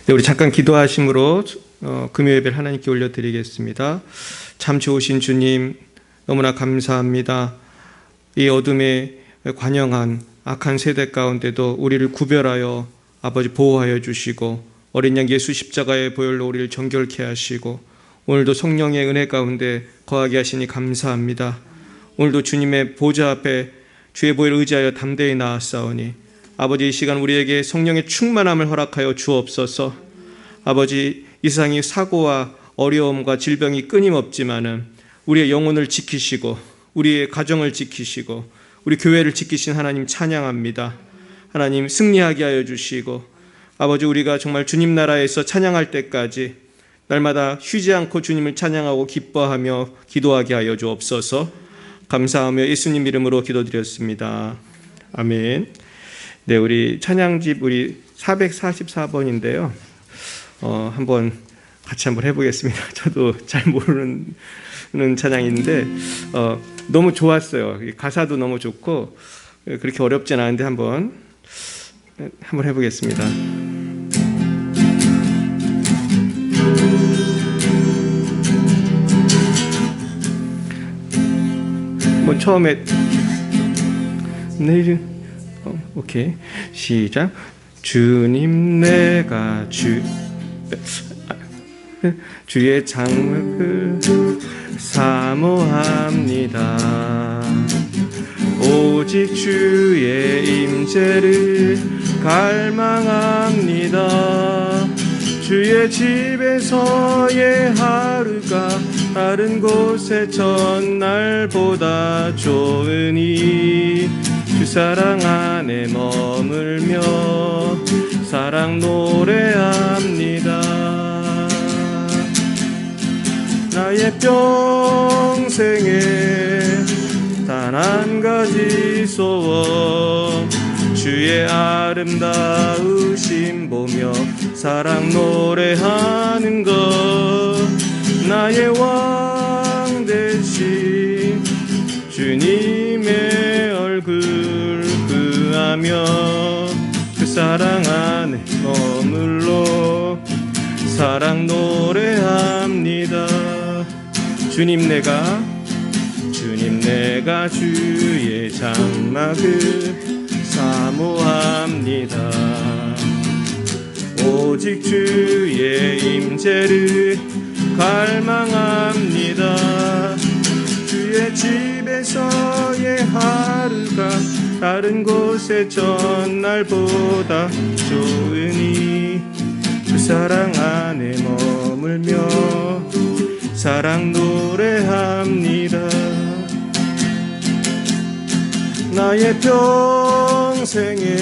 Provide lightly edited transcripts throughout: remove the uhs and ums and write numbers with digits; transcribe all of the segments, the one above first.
네, 우리 잠깐 기도하심으로 금요 예배를 하나님께 올려드리겠습니다. 참 좋으신 주님, 너무나 감사합니다. 이 어둠에 관영한 악한 세대 가운데도 우리를 구별하여 아버지 보호하여 주시고, 어린 양 예수 십자가의 보혈로 우리를 정결케 하시고, 오늘도 성령의 은혜 가운데 거하게 하시니 감사합니다. 오늘도 주님의 보좌 앞에 주의 보혈을 의지하여 담대히 나아싸우니 아버지, 이 시간 우리에게 성령의 충만함을 허락하여 주옵소서. 아버지, 이 세상의 사고와 어려움과 질병이 끊임없지만은 우리의 영혼을 지키시고 우리의 가정을 지키시고 우리 교회를 지키신 하나님 찬양합니다. 하나님 승리하게 하여 주시고, 아버지, 우리가 정말 주님 나라에서 찬양할 때까지 날마다 쉬지 않고 주님을 찬양하고 기뻐하며 기도하게 하여 주옵소서. 감사하며 예수님 이름으로 기도드렸습니다. 아멘. 네, 우리 찬양집 우리 444번인데요. 한번 같이 한번 해보겠습니다. 저도 잘 모르는 찬양인데 너무 좋았어요. 가사도 너무 좋고 그렇게 어렵진 않은데 한번 해보겠습니다. 뭐 처음에 내일 오케이, 시작. 주님, 내가 주의 장막을 사모합니다. 오직 주의 임재를 갈망합니다. 주의 집에서의 하루가 다른 곳의 첫날보다 좋으니 주 사랑 안에 머물며 사랑 노래합니다. 나의 평생에 단 한 가지 소원, 주의 아름다우심 보며 사랑 노래하는 것. 나의 왕 되신 주님의 얼굴 구하며 그 사랑 안에 머물러 사랑 노래합니다. 주님, 내가 주의 장막을 사모합니다. 오직 주의 임재를 갈망합니다. 주의 집에서의 하루가 다른 곳의 첫날보다 좋으니 그 사랑 안에 머물며 사랑 노래합니다. 나의 평생에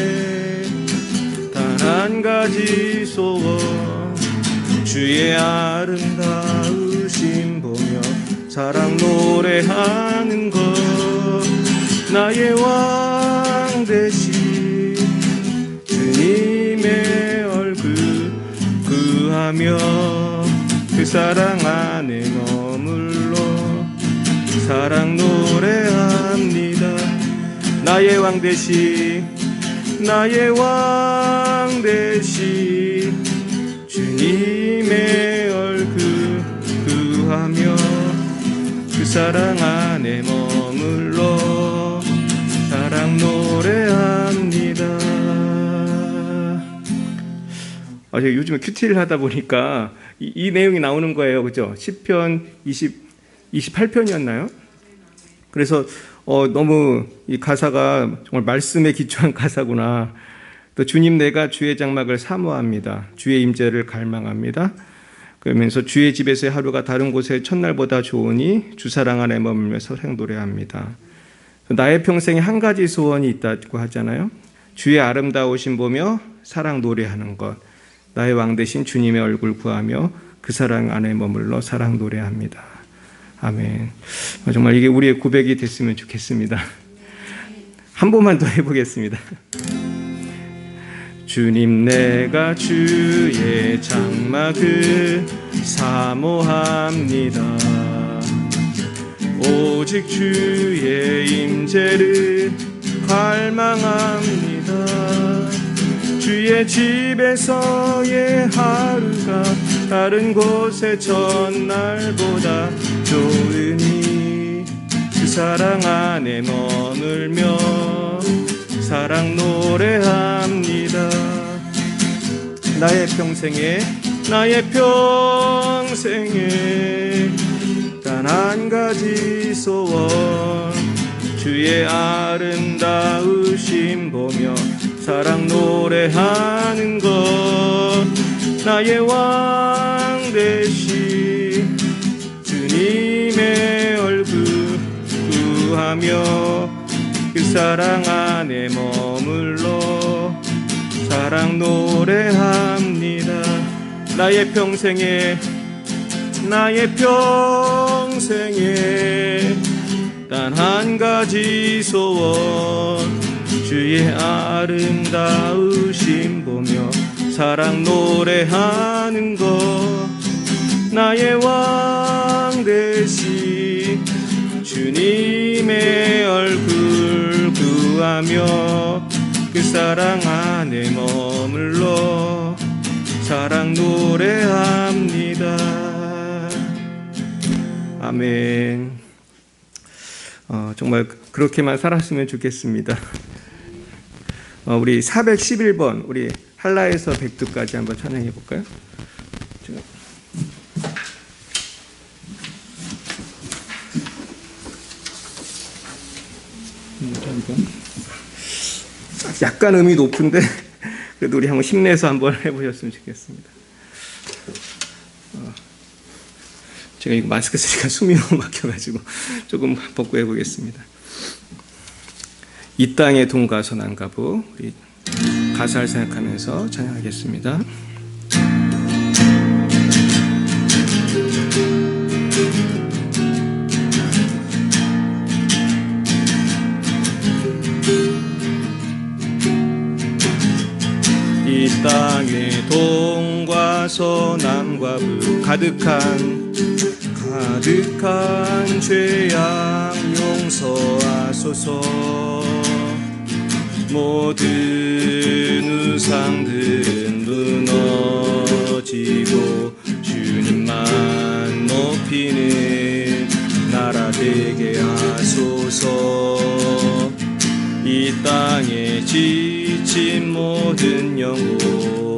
단 한 가지 소원, 주의 아름다우심 보며 사랑 노래하는 것. 나의 왕 되신 주님의 얼굴 구하며 그 사랑 안에 머물러 사랑 노래합니다. 나의 왕 되신 주님의 얼굴 구하며 그 사랑 안에 머물러 사랑 노래합니다. 제가 요즘에 큐티를 하다 보니까 이 내용이 나오는 거예요. 그죠? 시편 28편이었나요? 그래서 너무 이 가사가 정말 말씀에 기초한 가사구나. 또 주님, 내가 주의 장막을 사모합니다. 주의 임재를 갈망합니다. 그러면서 주의 집에서의 하루가 다른 곳의 첫날보다 좋으니 주 사랑 안에 머물며 사랑 노래합니다. 나의 평생에 한 가지 소원이 있다고 하잖아요. 주의 아름다우심 보며 사랑 노래하는 것. 나의 왕 되신 주님의 얼굴 구하며 그 사랑 안에 머물러 사랑 노래합니다. 아멘. 정말 이게 우리의 고백이 됐으면 좋겠습니다. 한 번만 더 해보겠습니다. 주님, 내가 주의 장막을 사모합니다. 오직 주의 임재를 갈망합니다. 주의 집에서의 하루가 다른 곳의 전날보다 좋으니 그 사랑 안에 머물며 사랑 노래합니다. 나의 평생에 단 한 가지 소원, 주의 아름다우심 보며 사랑 노래하는 것. 나의 왕 되신 주님의 얼굴 구하며 그 사랑 안에 머물러 사랑 노래합니다. 나의 평생에 단 한 가지 소원, 주의 아름다우심 보며 사랑 노래하는 것. 나의 왕 되신 주님의 얼굴 구하며 그 사랑 안에 머물러 사랑 노래합니다. 아멘. 정말 그렇게만 살았으면 좋겠습니다. 우리 411번 우리 한라에서 백두까지 한번 찬양해 볼까요? 약간 음이 높은데 그래도 우리 한번 힘내서 한번 해보셨으면 좋겠습니다. 제가 이거 마스크 쓰니까 숨이 너무 막혀가지고 조금 벗고 해보겠습니다. 이 땅의 동가서 난가부, 우리 가사를 생각하면서 찬양하겠습니다. 이 땅의 동과 서남과 북 가득한 죄악 용서하소서. 모든 우상들은 무너지고 주님만 높이는 나라 되게 하소서. 이 땅에 지친 모든 영혼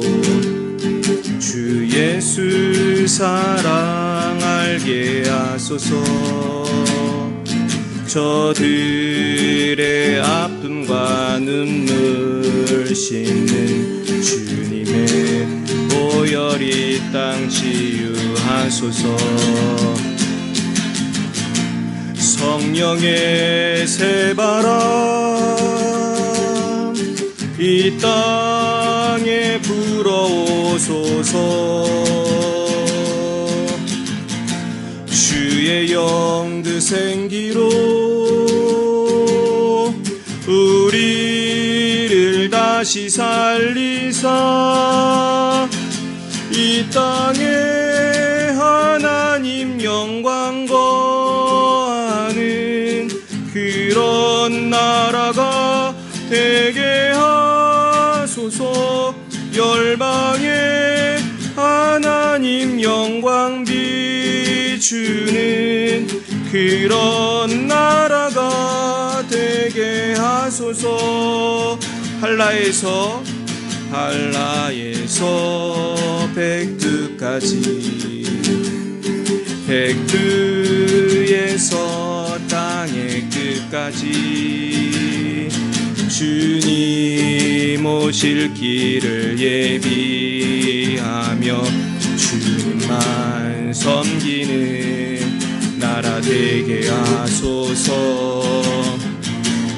주 예수 사랑 알게 하소서. 저들의 아픔과 눈물 씻는 주님의 보혈이 땅 치유하소서. 성령의 새바람 이 땅에 불어오소서. 주의 영그 생기로 우리를 다시 살리사 이 땅에 하나님 영광 거하는 그런 나라가 되게 하소서. 열방에 하나님 영광 비추는 그런 나라가 되게 하소서. 한라에서 백두까지 백두에서 땅의 끝까지 주님 오실 길을 예비하며 주님만 섬기는 나라 되게 하소서.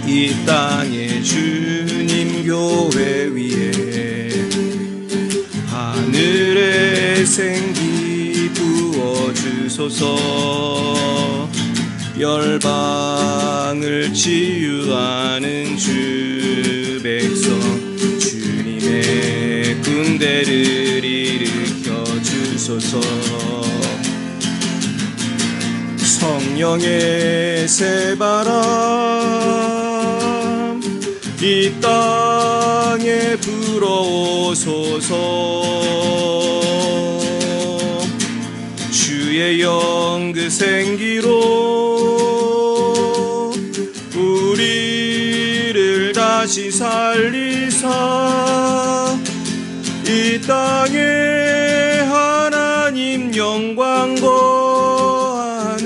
이 땅에 주님 교회 위에 하늘의 생기 부어주소서. 열방을 치유하는 주 백성 주님의 군대를 일으켜 주소서. 성령의 새바람 이 땅에 불어오소서. 주의 영 그 생기로 우리를 다시 살리사 이 땅에 하나님 영광 거하는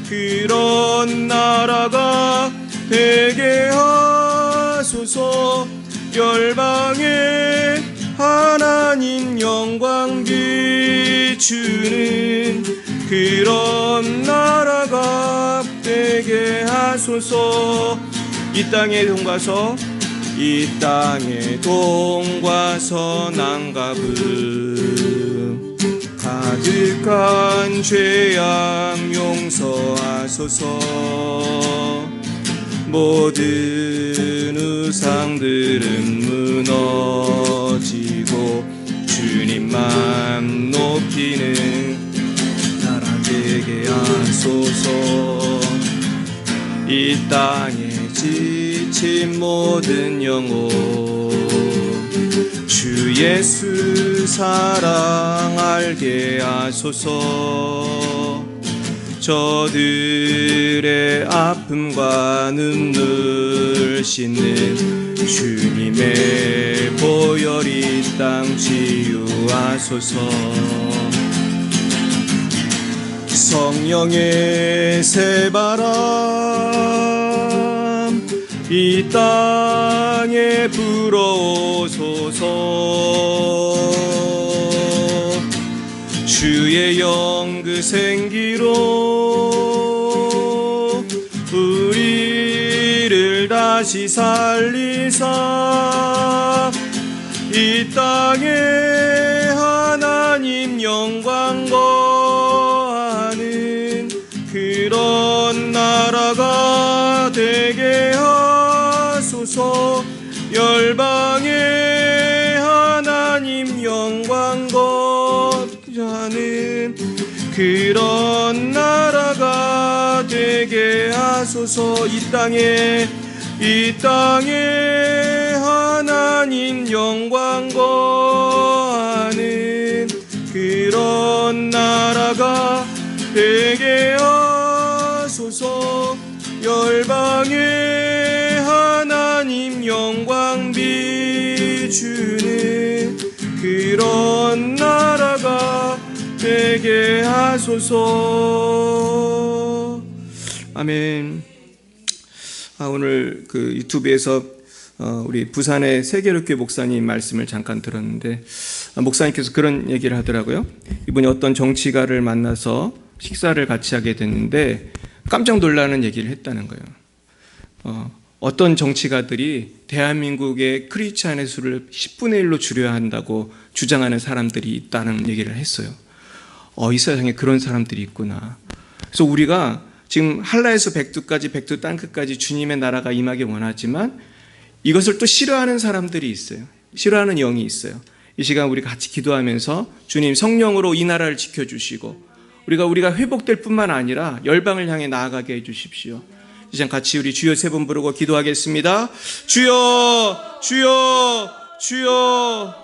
그런 나라가 되게 하소서. 열방에 하나님 영광 비추는 그런 나라가 되게 하소서. 이 땅에 동과서 이 땅에 동과서 난가분 가득한 죄악 용서하소서. 모든 우상들은 무너지고 주님만 높이는 나라 되게 하소서. 이 땅에 지친 모든 영혼 주 예수 사랑 알게 하소서. 저들의 아픔과 눈물 씻는 주님의 보혈이 땅 치유하소서. 성령의 새바람 이 땅에 불어오소서. 주의 영 그 생기로 우리를 다시 살리사 이 땅에 하나님 영광 거하는 그런 나라가 되게 하소서. 열방에 하나님 영광 거하는 그런 나라가 되게 하소서. 이 땅에 하나님 영광 거하는 그런 나라가 되게 하소서. 열방에 하나님 영광 비추는 그런 나라가 되게 하소서. 아멘. 오늘 그 유튜브에서 우리 부산의 세계롭게 목사님 말씀을 잠깐 들었는데 목사님께서 그런 얘기를 하더라고요. 이분이 어떤 정치가를 만나서 식사를 같이 하게 됐는데 깜짝 놀라는 얘기를 했다는 거예요. 어떤 정치가들이 대한민국의 크리스찬의 수를 10분의 1로 줄여야 한다고 주장하는 사람들이 있다는 얘기를 했어요. 이 세상에 그런 사람들이 있구나. 그래서 우리가 지금 한라에서 백두까지 백두 땅끝까지 주님의 나라가 임하기 원하지만 이것을 또 싫어하는 사람들이 있어요. 싫어하는 영이 있어요. 이 시간 우리 같이 기도하면서 주님 성령으로 이 나라를 지켜주시고 우리가 회복될 뿐만 아니라 열방을 향해 나아가게 해주십시오. 이 시간 같이 우리 주여 세 번 부르고 기도하겠습니다. 주여 주여 주여.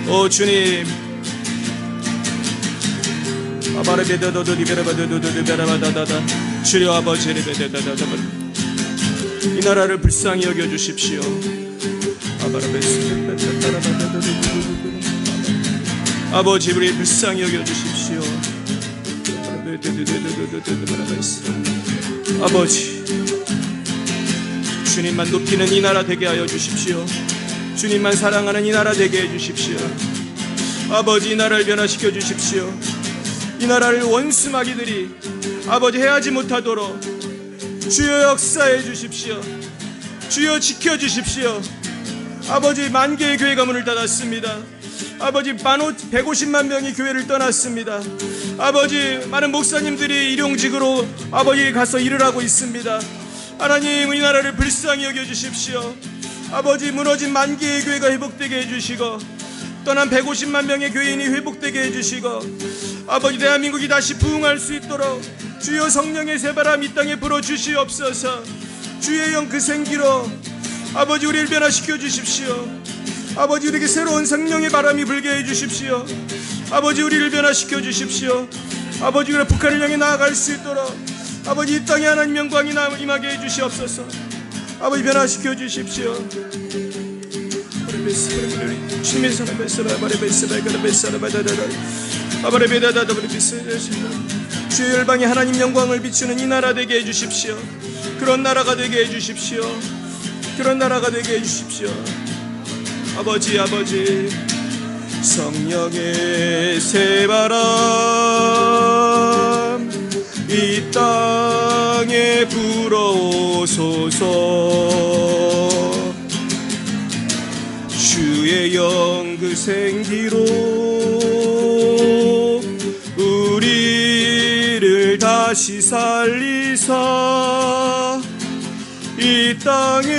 오 주님, 주여 아버지, 이 나라를 불쌍히 여겨주십시오. 아버지, 우리 불쌍히 여겨주십시오. 아버지, 주님만 높이는 이 나라 되게 하여 주십시오. 주님만 사랑하는 이 나라 되게 해주십시오. 아버지, 이 나라를 변화시켜 주십시오. 이 나라를 원수 마귀들이 아버지 해하지 못하도록 주여 역사해 주십시오. 주여 지켜주십시오. 아버지, 만 개의 교회가 문을 닫았습니다. 아버지, 150만 명이 교회를 떠났습니다. 아버지, 많은 목사님들이 일용직으로 아버지 가서 일을 하고 있습니다. 하나님, 이 나라를 불쌍히 여겨주십시오. 아버지, 무너진 만 개의 교회가 회복되게 해주시고 떠난 150만 명의 교인이 회복되게 해주시고 아버지 대한민국이 다시 부흥할 수 있도록 주여 성령의 새바람 이 땅에 불어주시옵소서. 주의 영 그 생기로 아버지 우리를 변화시켜 주십시오. 아버지 우리에게 새로운 생명의 바람이 불게 해주십시오. 아버지 우리를 변화시켜 주십시오. 아버지 우리가 북한을 향해 나아갈 수 있도록 아버지 이 땅에 하나님 영광이 임하게 해주시옵소서. 아버지 변화시켜 주십시오. 주의 열방에 하나님 영광을 비추는 이 나라 되게 해주십시오. 그런 나라가 되게 해주십시오. 그런 나라가 되게 해주십시오. 아버지 성령의 새바람 이 땅에 불어오소서. 주의 영 그 생기로 우리를 다시 살리사 이 땅에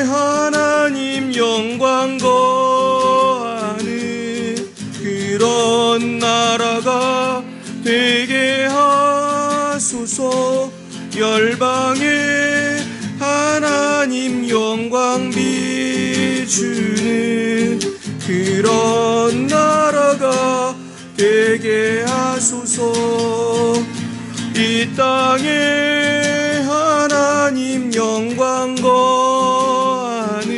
하나님 영광 거하는 그런 나라가 되게 하소서. 열방에 하나님 영광 비추는 그런 나라가 되게 하소서. 이 땅에 하나님 영광 거하는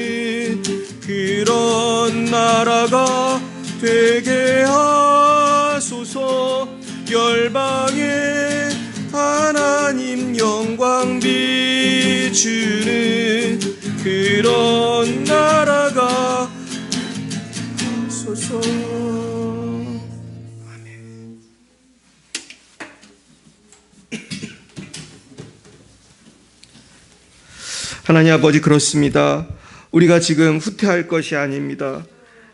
그런 나라가 되게 하소서. 열방에 하나님 영광 비추는 그런 나라가 하소서. 하나님 아버지, 그렇습니다. 우리가 지금 후퇴할 것이 아닙니다.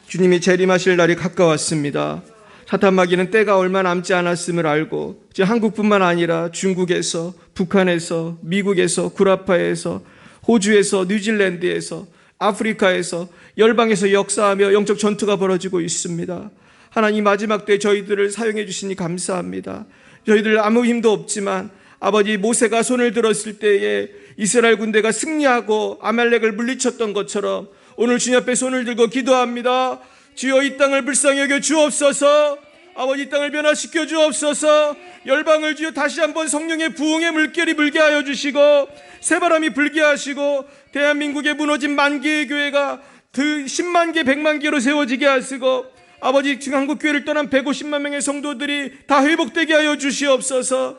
주님이 재림하실 날이 가까웠습니다. 사탄 마귀는 때가 얼마 남지 않았음을 알고 지금 한국뿐만 아니라 중국에서, 북한에서, 미국에서, 구라파에서, 호주에서, 뉴질랜드에서, 아프리카에서, 열방에서 역사하며 영적 전투가 벌어지고 있습니다. 하나님, 마지막 때 저희들을 사용해 주시니 감사합니다. 저희들 아무 힘도 없지만 아버지, 모세가 손을 들었을 때에 이스라엘 군대가 승리하고 아말렉을 물리쳤던 것처럼 오늘 주님 앞에 손을 들고 기도합니다. 주여, 이 땅을 불쌍히 여겨 주옵소서. 아버지, 이 땅을 변화시켜 주옵소서. 열방을 주여 다시 한번 성령의 부흥의 물결이 불게 하여 주시고 새바람이 불게 하시고 대한민국에 무너진 만 개의 교회가 10만 개, 100만 개로 세워지게 하시고 아버지, 지금 한국교회를 떠난 150만 명의 성도들이 다 회복되게 하여 주시옵소서.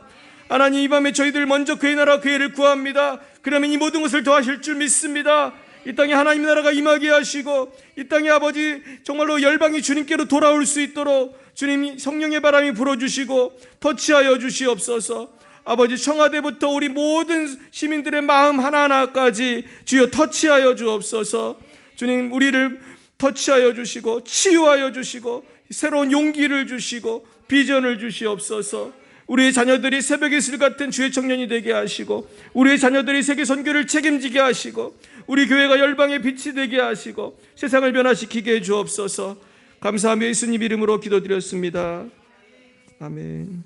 하나님, 이 밤에 저희들 먼저 그의 나라 그의를 구합니다. 그러면 이 모든 것을 더하실 줄 믿습니다. 이 땅에 하나님 나라가 임하게 하시고 이 땅에 아버지 정말로 열방이 주님께로 돌아올 수 있도록 주님이 성령의 바람이 불어주시고 터치하여 주시옵소서. 아버지, 청와대부터 우리 모든 시민들의 마음 하나하나까지 주여 터치하여 주옵소서. 주님, 우리를 터치하여 주시고 치유하여 주시고 새로운 용기를 주시고 비전을 주시옵소서. 우리의 자녀들이 새벽의 술 같은 주의 청년이 되게 하시고 우리의 자녀들이 세계 선교를 책임지게 하시고 우리 교회가 열방의 빛이 되게 하시고 세상을 변화시키게 해 주옵소서. 감사하며 예수님 이름으로 기도드렸습니다. 아멘.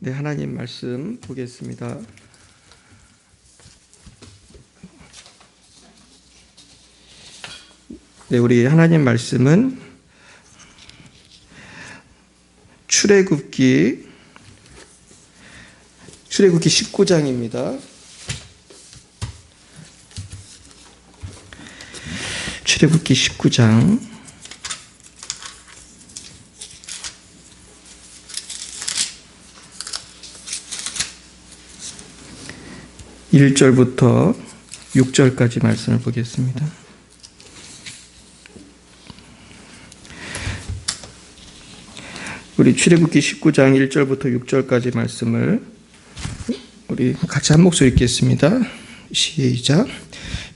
네, 하나님 말씀 보겠습니다. 네, 우리 하나님 말씀은 출애굽기 19장입니다. 출애굽기 19장 1절부터 6절까지 말씀을 보겠습니다. 우리 출애굽기 19장 1절부터 6절까지 말씀을 우리 같이 한 목소리 읽겠습니다. 시작.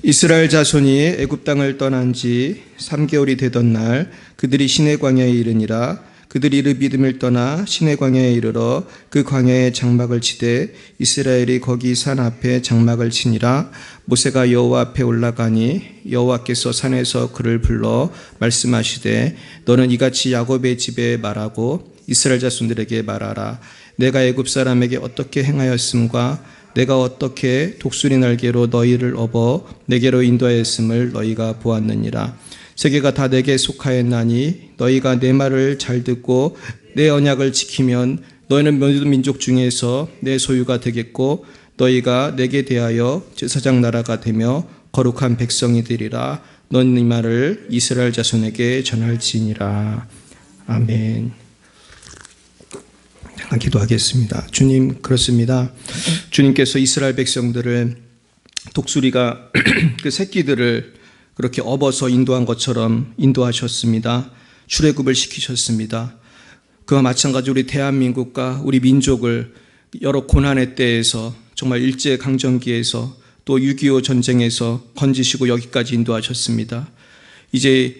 이스라엘 자손이 애굽 땅을 떠난 지 3개월이 되던 날 그들이 시내 광야에 이르니라. 그들이 르비딤을 떠나 시내 광야에 이르러 그 광야에 장막을 치되 이스라엘이 거기 산 앞에 장막을 치니라. 모세가 여호와 앞에 올라가니 여호와께서 산에서 그를 불러 말씀하시되 너는 이같이 야곱의 집에 말하고 이스라엘 자손들에게 말하라. 내가 애굽 사람에게 어떻게 행하였음과 내가 어떻게 독수리 날개로 너희를 업어 내게로 인도하였음을 너희가 보았느니라. 세계가 다 내게 속하였나니 너희가 내 말을 잘 듣고 내 언약을 지키면 너희는 모든 민족 중에서 내 소유가 되겠고 너희가 내게 대하여 제사장 나라가 되며 거룩한 백성이 되리라. 넌 이 말을 이스라엘 자손에게 전할지니라. 아멘. 잠깐 기도하겠습니다. 주님, 그렇습니다. 주님께서 이스라엘 백성들을 독수리가 그 새끼들을 그렇게 업어서 인도한 것처럼 인도하셨습니다. 출애굽을 시키셨습니다. 그와 마찬가지로 우리 대한민국과 우리 민족을 여러 고난의 때에서 정말 일제강점기에서 또 6.25 전쟁에서 건지시고 여기까지 인도하셨습니다. 이제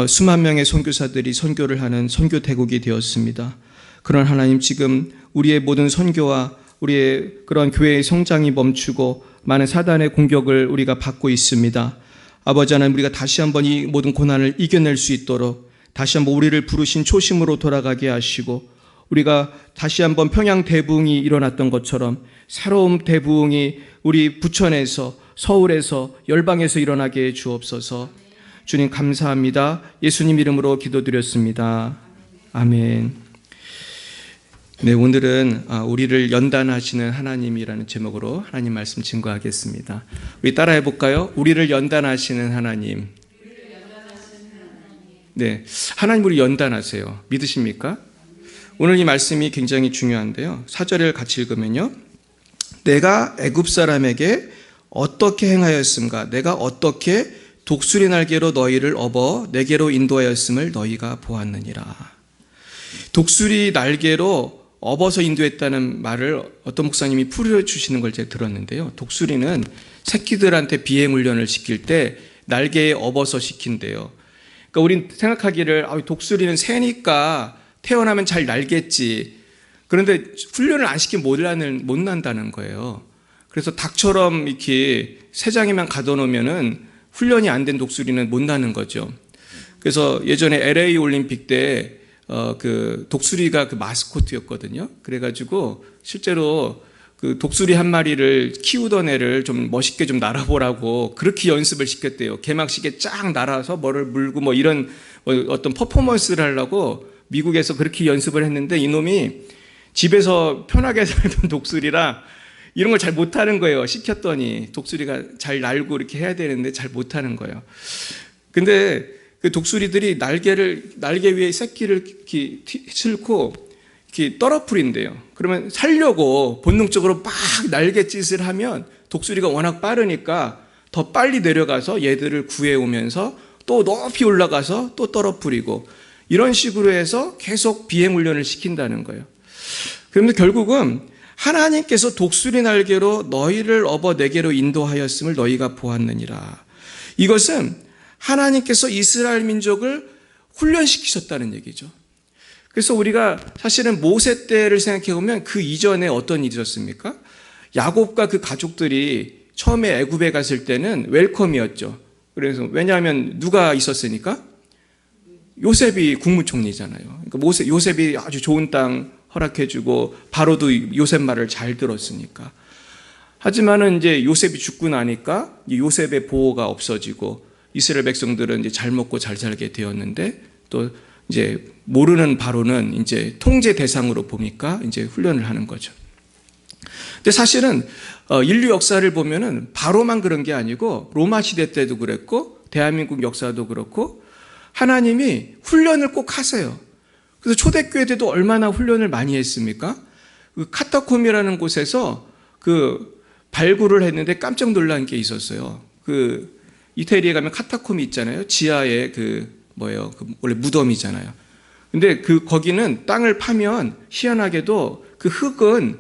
수만 명의 선교사들이 선교를 하는 선교 대국이 되었습니다. 그런 하나님, 지금 우리의 모든 선교와 우리의 그런 교회의 성장이 멈추고 많은 사단의 공격을 우리가 받고 있습니다. 아버지 하나님, 우리가 다시 한번 이 모든 고난을 이겨낼 수 있도록 다시 한번 우리를 부르신 초심으로 돌아가게 하시고 우리가 다시 한번 평양 대부흥이 일어났던 것처럼 새로운 대부흥이 우리 부천에서 서울에서 열방에서 일어나게 해 주옵소서. 주님 감사합니다. 예수님 이름으로 기도드렸습니다. 아멘. 네, 오늘은 우리를 연단하시는 하나님이라는 제목으로 하나님 말씀 증거하겠습니다. 우리 따라해 볼까요? 우리를 연단하시는 하나님. 네, 하나님 우리 연단하세요. 믿으십니까? 오늘 이 말씀이 굉장히 중요한데요. 4절을 같이 읽으면요. 내가 애굽 사람에게 어떻게 행하였음가? 내가 어떻게 독수리 날개로 너희를 업어 내게로 인도하였음을 너희가 보았느니라. 독수리 날개로 업어서 인도했다는 말을 어떤 목사님이 풀어주시는 걸 제가 들었는데요. 독수리는 새끼들한테 비행훈련을 시킬 때 날개에 업어서 시킨대요. 그러니까 우린 생각하기를 독수리는 새니까 태어나면 잘 날겠지. 그런데 훈련을 안 시키면 못 난다는 거예요. 그래서 닭처럼 이렇게 새장에만 가둬놓으면은 훈련이 안 된 독수리는 못 나는 거죠. 그래서 예전에 LA 올림픽 때 그 독수리가 그 마스코트였거든요. 그래가지고 실제로 그 독수리 한 마리를 키우던 애를 좀 멋있게 좀 날아보라고 그렇게 연습을 시켰대요. 개막식에 쫙 날아서 뭐를 물고 뭐 이런 어떤 퍼포먼스를 하려고 미국에서 그렇게 연습을 했는데 이놈이 집에서 편하게 살던 독수리라 이런 걸 잘 못하는 거예요. 시켰더니 독수리가 잘 날고 이렇게 해야 되는데 잘 못하는 거예요. 근데 그 독수리들이 날개 위에 새끼를 이렇게 싣고 이렇게 떨어뜨린대요. 그러면 살려고 본능적으로 막 날갯짓을 하면 독수리가 워낙 빠르니까 더 빨리 내려가서 얘들을 구해오면서 또 높이 올라가서 또 떨어뜨리고 이런 식으로 해서 계속 비행훈련을 시킨다는 거예요. 그런데 결국은 하나님께서 독수리 날개로 너희를 업어 내게로 인도하였음을 너희가 보았느니라. 이것은 하나님께서 이스라엘 민족을 훈련시키셨다는 얘기죠. 그래서 우리가 사실은 모세 때를 생각해 보면 그 이전에 어떤 일이 있었습니까? 야곱과 그 가족들이 처음에 애굽에 갔을 때는 웰컴이었죠. 그래서 왜냐하면 누가 있었으니까? 요셉이 국무총리잖아요. 그러니까 요셉이 아주 좋은 땅 허락해주고 바로도 요셉 말을 잘 들었으니까. 하지만은 이제 요셉이 죽고 나니까 요셉의 보호가 없어지고 이스라엘 백성들은 이제 잘 먹고 잘 살게 되었는데 또 이제 모르는 바로는 이제 통제 대상으로 보니까 이제 훈련을 하는 거죠. 근데 사실은 인류 역사를 보면은 바로만 그런 게 아니고 로마 시대 때도 그랬고 대한민국 역사도 그렇고 하나님이 훈련을 꼭 하세요. 그래서 초대교회 때도 얼마나 훈련을 많이 했습니까? 그 카타콤이라는 곳에서 그 발굴을 했는데 깜짝 놀란 게 있었어요. 그 이태리에 가면 카타콤이 있잖아요. 지하에 그 원래 무덤이잖아요. 근데 거기는 땅을 파면 희한하게도 그 흙은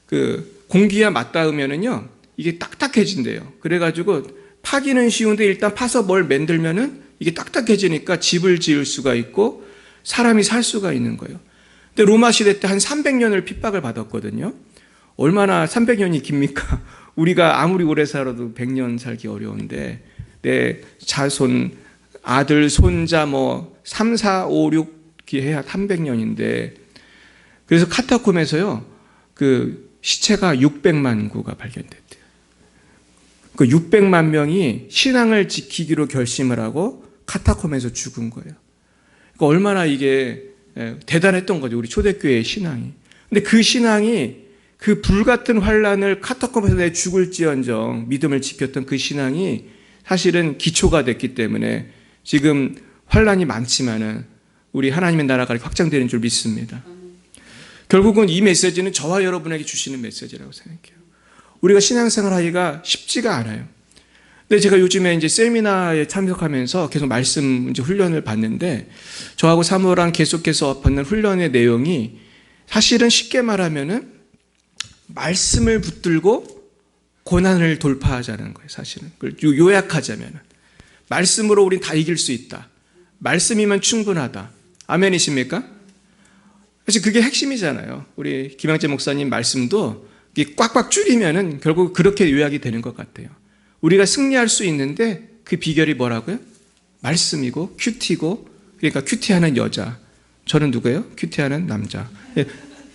그 공기와 맞닿으면은요, 이게 딱딱해진대요. 그래가지고 파기는 쉬운데 일단 파서 뭘 만들면은 이게 딱딱해지니까 집을 지을 수가 있고 사람이 살 수가 있는 거예요. 근데 로마 시대 때 한 300년을 핍박을 받았거든요. 얼마나 300년이 깁니까? 우리가 아무리 오래 살아도 100년 살기 어려운데 내 자손, 아들, 손자 3, 4, 5, 6기 해야 300년인데 그래서 카타콤에서요. 그 시체가 600만 구가 발견됐대요. 그 600만 명이 신앙을 지키기로 결심을 하고 카타콤에서 죽은 거예요. 그러니까 얼마나 이게 대단했던 거죠. 우리 초대교회의 신앙이. 근데 그 신앙이 그 불같은 환란을 카타콤에서 내 죽을지언정 믿음을 지켰던 그 신앙이 사실은 기초가 됐기 때문에 지금 환란이 많지만은 우리 하나님의 나라가 확장되는 줄 믿습니다. 결국은 이 메시지는 저와 여러분에게 주시는 메시지라고 생각해요. 우리가 신앙생활 하기가 쉽지가 않아요. 근데 제가 요즘에 이제 세미나에 참석하면서 계속 말씀 이제 훈련을 받는데 저하고 사모랑 계속해서 받는 훈련의 내용이 사실은 쉽게 말하면은 말씀을 붙들고 고난을 돌파하자는 거예요, 사실은. 요약하자면. 말씀으로 우린 다 이길 수 있다. 말씀이면 충분하다. 아멘이십니까? 사실 그게 핵심이잖아요. 우리 김양재 목사님 말씀도 꽉꽉 줄이면은 결국 그렇게 요약이 되는 것 같아요. 우리가 승리할 수 있는데 그 비결이 뭐라고요? 말씀이고 큐티고, 그러니까 큐티하는 여자. 저는 누구예요? 큐티하는 남자.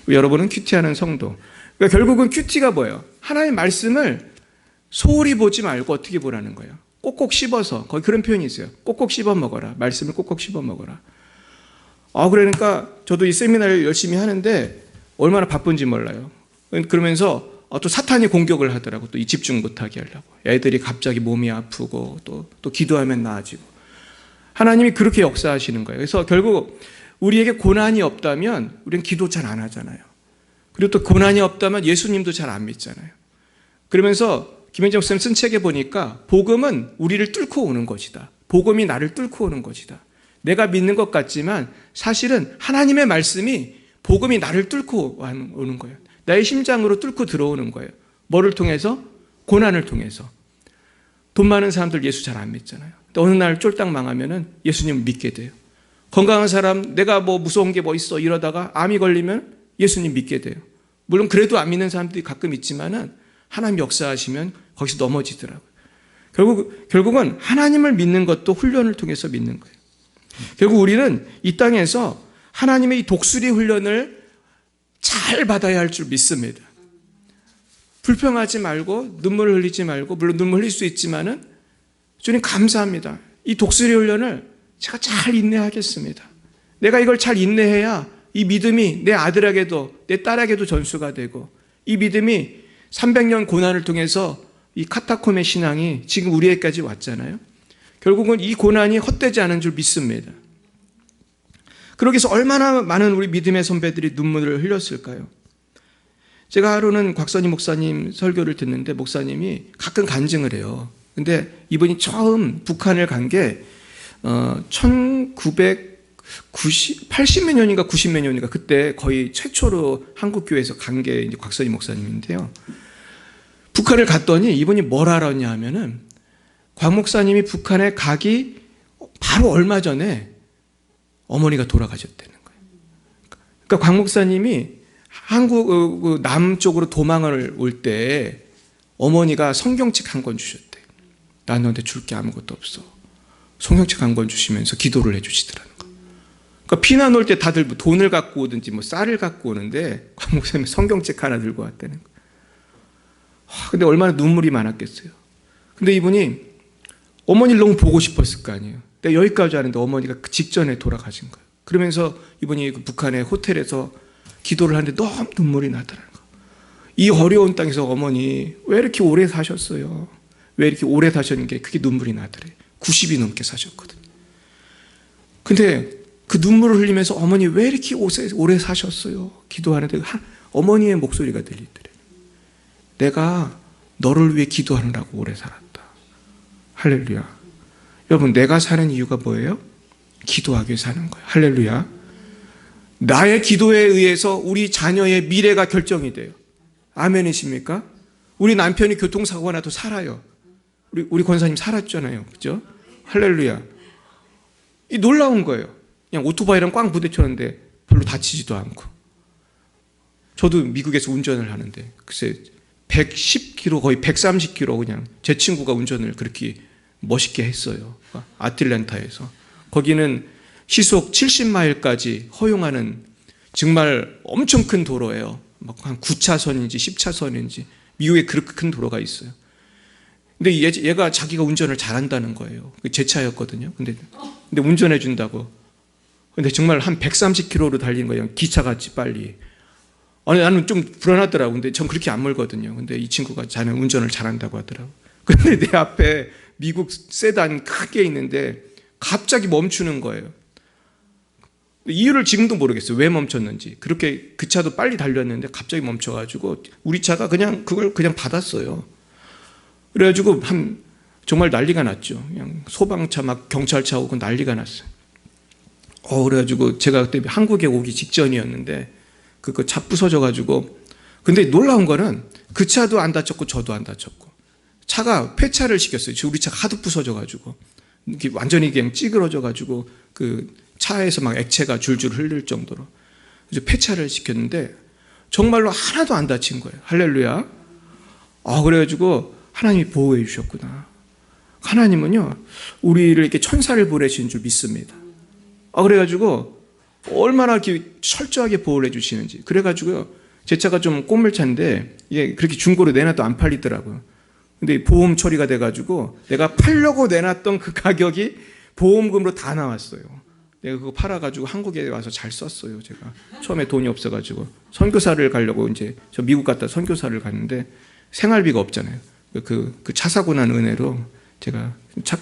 여러분은 큐티하는 성도. 그러니까 결국은 큐티가 뭐예요? 하나님의 말씀을 소홀히 보지 말고 어떻게 보라는 거예요? 꼭꼭 씹어서, 거기 그런 표현이 있어요. 꼭꼭 씹어 먹어라. 말씀을 꼭꼭 씹어 먹어라. 그러니까 저도 이 세미나를 열심히 하는데 얼마나 바쁜지 몰라요. 그러면서 또 사탄이 공격을 하더라고. 또 이 집중 못하게 하려고. 애들이 갑자기 몸이 아프고 또 기도하면 나아지고. 하나님이 그렇게 역사하시는 거예요. 그래서 결국 우리에게 고난이 없다면 우리는 기도 잘 안 하잖아요. 그리고 또 고난이 없다면 예수님도 잘 안 믿잖아요. 그러면서 김현정 목사님 쓴 책에 보니까 복음은 우리를 뚫고 오는 것이다. 복음이 나를 뚫고 오는 것이다. 내가 믿는 것 같지만 사실은 하나님의 말씀이 복음이 나를 뚫고 오는 거예요. 나의 심장으로 뚫고 들어오는 거예요. 뭐를 통해서? 고난을 통해서. 돈 많은 사람들 예수 잘 안 믿잖아요. 근데 어느 날 쫄딱 망하면은 예수님을 믿게 돼요. 건강한 사람, 내가 무서운 게 있어 이러다가 암이 걸리면 예수님 믿게 돼요. 물론 그래도 안 믿는 사람들이 가끔 있지만은 하나님 역사하시면 거기서 넘어지더라고요. 결국은 하나님을 믿는 것도 훈련을 통해서 믿는 거예요. 결국 우리는 이 땅에서 하나님의 이 독수리 훈련을 잘 받아야 할 줄 믿습니다. 불평하지 말고 눈물을 흘리지 말고, 물론 눈물 흘릴 수 있지만은 주님 감사합니다. 이 독수리 훈련을 제가 잘 인내하겠습니다. 내가 이걸 잘 인내해야 이 믿음이 내 아들에게도 내 딸에게도 전수가 되고, 이 믿음이 300년 고난을 통해서 이 카타콤의 신앙이 지금 우리에게까지 왔잖아요. 결국은 이 고난이 헛되지 않은 줄 믿습니다. 그러기 위해서 얼마나 많은 우리 믿음의 선배들이 눈물을 흘렸을까요? 제가 하루는 곽선희 목사님 설교를 듣는데 목사님이 가끔 간증을 해요. 근데 이분이 처음 북한을 간 게 1980몇 년인가 90몇 년인가 그때 거의 최초로 한국교회에서 간 게 이제 곽선희 목사님인데요. 북한을 갔더니 이분이 뭘 알았냐 하면은 곽 목사님이 북한에 가기 바로 얼마 전에 어머니가 돌아가셨다는 거예요. 그러니까 곽 목사님이 한국 남쪽으로 도망을 올 때 어머니가 성경책 한 권 주셨대요. 난 너한테 줄 게 아무것도 없어. 성경책 한 권 주시면서 기도를 해주시더라는 거예요. 그러니까 피난 올 때 다들 돈을 갖고 오든지 쌀을 갖고 오는데 곽 목사님이 성경책 하나 들고 왔다는 거예요. 근데 얼마나 눈물이 많았겠어요. 근데 이분이 어머니를 너무 보고 싶었을 거 아니에요. 내가 여기까지 하는데 어머니가 그 직전에 돌아가신 거예요. 그러면서 이분이 그 북한의 호텔에서 기도를 하는데 너무 눈물이 나더라는 거예요. 이 어려운 땅에서 어머니 왜 이렇게 오래 사셨어요? 왜 이렇게 오래 사셨는게 그게 눈물이 나더래. 90이 넘게 사셨거든요. 근데 그 눈물을 흘리면서 어머니 왜 이렇게 오래 사셨어요? 기도하는데 어머니의 목소리가 들리더래. 내가 너를 위해 기도하느라고 오래 살았다. 할렐루야. 여러분, 내가 사는 이유가 뭐예요? 기도하기 위해 사는 거예요. 할렐루야. 나의 기도에 의해서 우리 자녀의 미래가 결정이 돼요. 아멘이십니까? 우리 남편이 교통사고가 나도 살아요. 우리 권사님 살았잖아요. 그죠? 할렐루야. 이 놀라운 거예요. 그냥 오토바이랑 꽝 부딪혔는데 별로 다치지도 않고. 저도 미국에서 운전을 하는데 글쎄 110km 거의 130km 그냥 제 친구가 운전을 그렇게 멋있게 했어요. 아틀랜타에서. 거기는 시속 70마일까지 허용하는 정말 엄청 큰 도로예요. 막 한 9차선인지 10차선인지 미국에 그렇게 큰 도로가 있어요. 근데 얘가 자기가 운전을 잘한다는 거예요. 제 차였거든요. 근데 운전해 준다고. 근데 정말 한 130km로 달리는 거예요. 기차같이 빨리. 아니, 나는 좀 불안하더라고. 근데 전 그렇게 안 멀거든요. 근데 이 친구가 자네 운전을 잘한다고 하더라고. 근데 내 앞에 미국 세단 크게 있는데 갑자기 멈추는 거예요. 이유를 지금도 모르겠어요. 왜 멈췄는지. 그렇게 그 차도 빨리 달렸는데 갑자기 멈춰가지고 우리 차가 그걸 그냥 받았어요. 그래가지고 정말 난리가 났죠. 그냥 소방차 막 경찰차 오고 난리가 났어요. 그래가지고 제가 그때 한국에 오기 직전이었는데 그 차 부서져가지고. 근데 놀라운 거는 그 차도 안 다쳤고 저도 안 다쳤고 차가 폐차를 시켰어요. 우리 차가 하도 부서져가지고 완전히 그냥 찌그러져가지고 그 차에서 막 액체가 줄줄 흘릴 정도로 그래서 폐차를 시켰는데 정말로 하나도 안 다친 거예요. 할렐루야. 그래가지고 하나님이 보호해 주셨구나. 하나님은요 우리를 이렇게 천사를 보내신 줄 믿습니다. 그래가지고 얼마나 이렇게 철저하게 보호를 해주시는지. 그래가지고요 제 차가 좀 꼬물차인데 이게 그렇게 중고로 내놔도 안 팔리더라고요. 근데 보험 처리가 돼가지고 내가 팔려고 내놨던 그 가격이 보험금으로 다 나왔어요. 내가 그거 팔아가지고 한국에 와서 잘 썼어요. 제가 처음에 돈이 없어가지고 선교사를 가려고 이제 저 미국 갔다 선교사를 갔는데 생활비가 없잖아요. 그 차 사고 난 은혜로 제가 차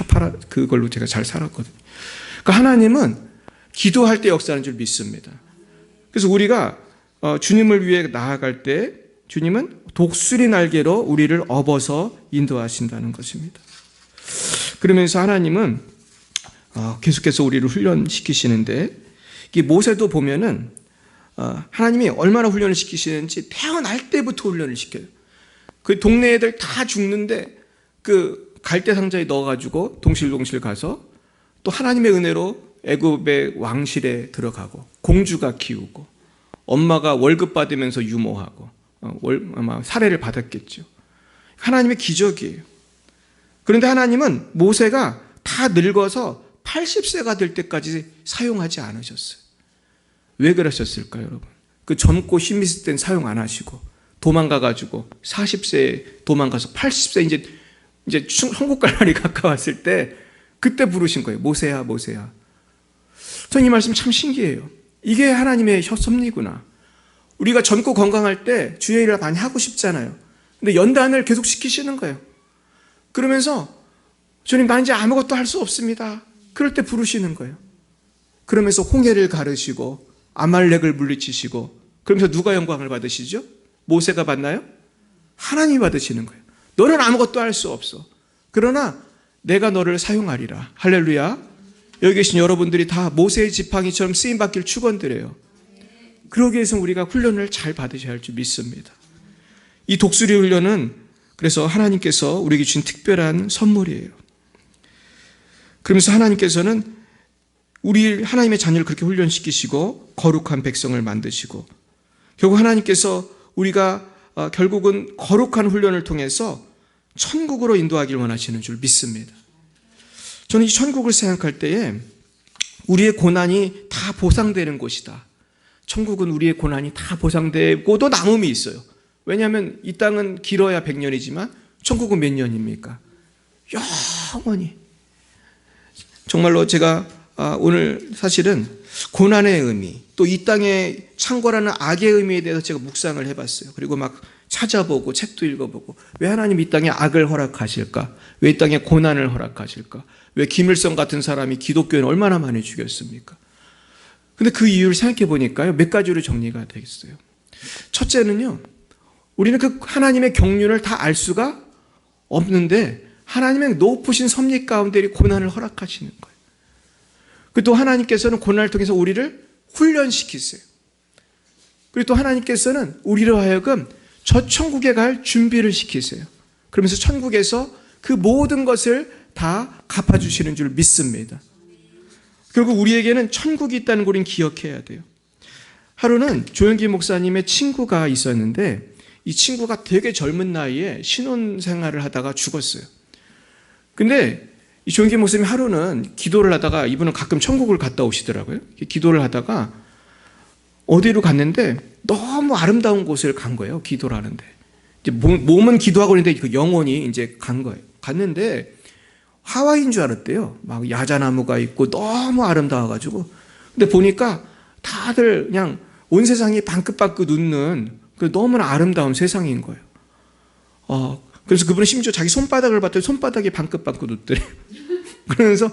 팔아 그걸로 제가 잘 살았거든요. 그러니까 하나님은 기도할 때 역사하는 줄 믿습니다. 그래서 우리가 주님을 위해 나아갈 때 주님은 독수리 날개로 우리를 업어서 인도하신다는 것입니다. 그러면서 하나님은 계속해서 우리를 훈련시키시는데 이 모세도 보면은 하나님이 얼마나 훈련을 시키시는지 태어날 때부터 훈련을 시켜요. 그 동네 애들 다 죽는데 그 갈대 상자에 넣어가지고 동실동실 가서 또 하나님의 은혜로 애굽의 왕실에 들어가고 공주가 키우고 엄마가 월급 받으면서 유모하고 아마 사례를 받았겠죠. 하나님의 기적이에요. 그런데 하나님은 모세가 다 늙어서 80세가 될 때까지 사용하지 않으셨어요. 왜 그러셨을까요, 여러분? 그 젊고 힘 있을 땐 사용 안 하시고 도망가가지고 40세에 도망가서 80세 이제 천국 갈 날이 가까웠을 때 그때 부르신 거예요. 모세야, 모세야. 저는 이 말씀 참 신기해요. 이게 하나님의 섭리구나. 우리가 젊고 건강할 때 주의 일을 많이 하고 싶잖아요. 근데 연단을 계속 시키시는 거예요. 그러면서 주님 나 이제 아무것도 할 수 없습니다. 그럴 때 부르시는 거예요. 그러면서 홍해를 가르시고 아말렉을 물리치시고 그러면서 누가 영광을 받으시죠? 모세가 받나요? 하나님이 받으시는 거예요. 너는 아무것도 할 수 없어. 그러나 내가 너를 사용하리라. 할렐루야. 여기 계신 여러분들이 다 모세의 지팡이처럼 쓰임받길 축원드려요. 그러기 위해서는 우리가 훈련을 잘 받으셔야 할 줄 믿습니다. 이 독수리 훈련은 그래서 하나님께서 우리에게 주신 특별한 선물이에요. 그러면서 하나님께서는 우리 하나님의 자녀를 그렇게 훈련시키시고 거룩한 백성을 만드시고 결국 하나님께서 우리가 결국은 거룩한 훈련을 통해서 천국으로 인도하길 원하시는 줄 믿습니다. 저는 이 천국을 생각할 때에 우리의 고난이 다 보상되는 곳이다. 천국은 우리의 고난이 다 보상되고도 남음이 있어요. 왜냐하면 이 땅은 길어야 100년이지만 천국은 몇 년입니까? 영원히. 정말로 제가 오늘 사실은 고난의 의미 또 이 땅에 창궐하는 악의 의미에 대해서 제가 묵상을 해봤어요. 그리고 막 찾아보고 책도 읽어보고 왜 하나님 이 땅에 악을 허락하실까? 왜 이 땅에 고난을 허락하실까? 왜 김일성 같은 사람이 기독교인을 얼마나 많이 죽였습니까? 근데 그 이유를 생각해 보니까요 몇 가지로 정리가 되겠어요. 첫째는요 우리는 그 하나님의 경륜을 다 알 수가 없는데 하나님의 높으신 섭리 가운데 고난을 허락하시는 거예요. 또 하나님께서는 고난을 통해서 우리를 훈련시키세요. 그리고 또 하나님께서는 우리로 하여금 저 천국에 갈 준비를 시키세요. 그러면서 천국에서 그 모든 것을 다 갚아주시는 줄 믿습니다. 결국 우리에게는 천국이 있다는 걸 우리는 기억해야 돼요. 하루는 조영기 목사님의 친구가 있었는데 이 친구가 되게 젊은 나이에 신혼생활을 하다가 죽었어요. 근데 이 조영기 목사님 하루는 기도를 하다가 이분은 가끔 천국을 갔다 오시더라고요. 기도를 하다가 어디로 갔는데 너무 아름다운 곳을 간 거예요. 기도를 하는데. 이제 몸은 기도하고 있는데 그 영혼이 이제 간 거예요. 갔는데 하와이인 줄 알았대요. 막 야자나무가 있고 너무 아름다워가지고. 근데 보니까 다들 그냥 온 세상이 방긋방긋 웃는 너무나 아름다운 세상인 거예요. 그래서 그분은 심지어 자기 손바닥을 봤더니 손바닥이 방긋방긋 웃더래. 그러면서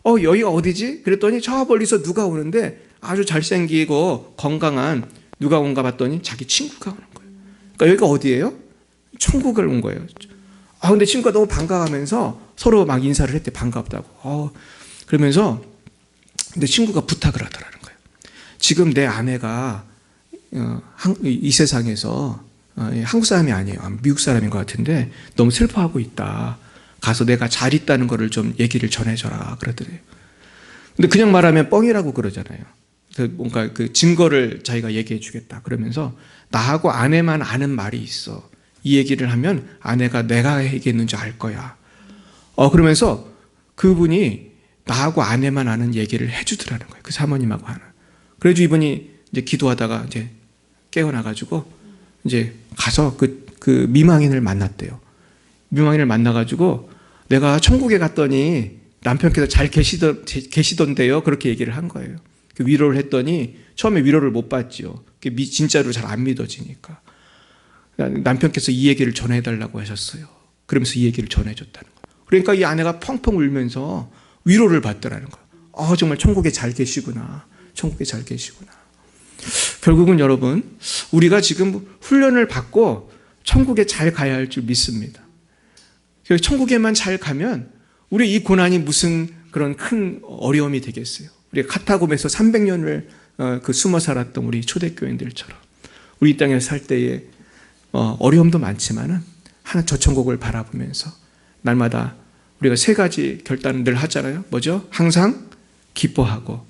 여기가 어디지? 그랬더니 저 멀리서 누가 오는데 아주 잘생기고 건강한 누가 온가 봤더니 자기 친구가 오는 거예요. 그러니까 여기가 어디예요? 천국을 온 거예요. 근데 친구가 너무 반가워하면서 서로 막 인사를 했대. 반갑다고. 그러면서 근데 친구가 부탁을 하더라는 거예요. 지금 내 아내가 이 세상에서 한국 사람이 아니에요. 미국 사람인 것 같은데 너무 슬퍼하고 있다. 가서 내가 잘 있다는 거를 좀 얘기를 전해줘라 그러더래요. 근데 그냥 말하면 뻥이라고 그러잖아요. 뭔가 그 증거를 자기가 얘기해 주겠다 그러면서 나하고 아내만 아는 말이 있어. 이 얘기를 하면 아내가 내가 얘기했는지 알 거야. 그러면서 그분이 나하고 아내만 아는 얘기를 해주더라는 거예요. 그 사모님하고 하는. 그래서 이분이 이제 기도하다가 이제 깨어나가지고 이제 가서 그 미망인을 만났대요. 미망인을 만나가지고 내가 천국에 갔더니 남편께서 잘 계시던데요. 그렇게 얘기를 한 거예요. 그 위로를 했더니 처음에 위로를 못 받지요. 진짜로 잘 안 믿어지니까. 남편께서 이 얘기를 전해달라고 하셨어요. 그러면서 이 얘기를 전해줬다는 거예요. 그러니까 이 아내가 펑펑 울면서 위로를 받더라는 거예요. 정말 천국에 잘 계시구나. 천국에 잘 계시구나. 결국은 여러분, 우리가 지금 훈련을 받고 천국에 잘 가야 할 줄 믿습니다. 천국에만 잘 가면 우리 이 고난이 무슨 그런 큰 어려움이 되겠어요. 우리가 카타콤에서 300년을 숨어 살았던 우리 초대교인들처럼 우리 이 땅에 살 때에 어려움도 많지만은 하나 저 천국을 바라보면서 날마다 우리가 세 가지 결단을 늘 하잖아요. 뭐죠? 항상 기뻐하고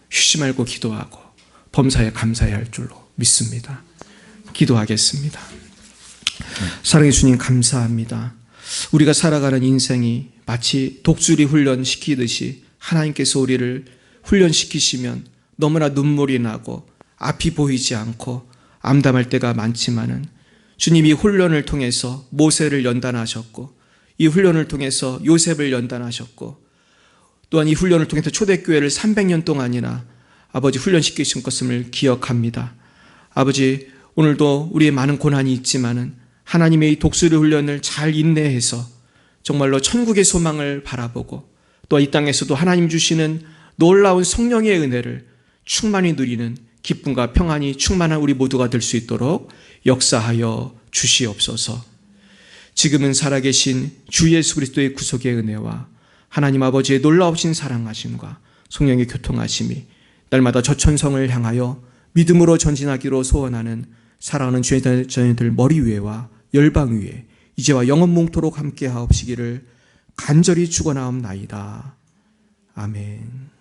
쉬지 말고 기도하고 범사에 감사해야 할 줄로 믿습니다. 기도하겠습니다. 사랑해 주님 감사합니다. 우리가 살아가는 인생이 마치 독수리 훈련시키듯이 하나님께서 우리를 훈련시키시면 너무나 눈물이 나고 앞이 보이지 않고 암담할 때가 많지만은 주님이 훈련을 통해서 모세를 연단하셨고 이 훈련을 통해서 요셉을 연단하셨고 또한 이 훈련을 통해서 초대교회를 300년 동안이나 아버지 훈련시키신 것을 기억합니다. 아버지 오늘도 우리의 많은 고난이 있지만은 하나님의 이 독수리 훈련을 잘 인내해서 정말로 천국의 소망을 바라보고 또 이 땅에서도 하나님 주시는 놀라운 성령의 은혜를 충만히 누리는 기쁨과 평안이 충만한 우리 모두가 될 수 있도록 역사하여 주시옵소서. 지금은 살아계신 주 예수 그리스도의 구속의 은혜와 하나님 아버지의 놀라우신 사랑하심과 성령의 교통하심이 날마다 저 천성을 향하여 믿음으로 전진하기로 소원하는 사랑하는 주의 자녀들 머리 위에와 열방 위에 이제와 영원 몽토록 함께 하옵시기를 간절히 축원하옵나이다. 아멘.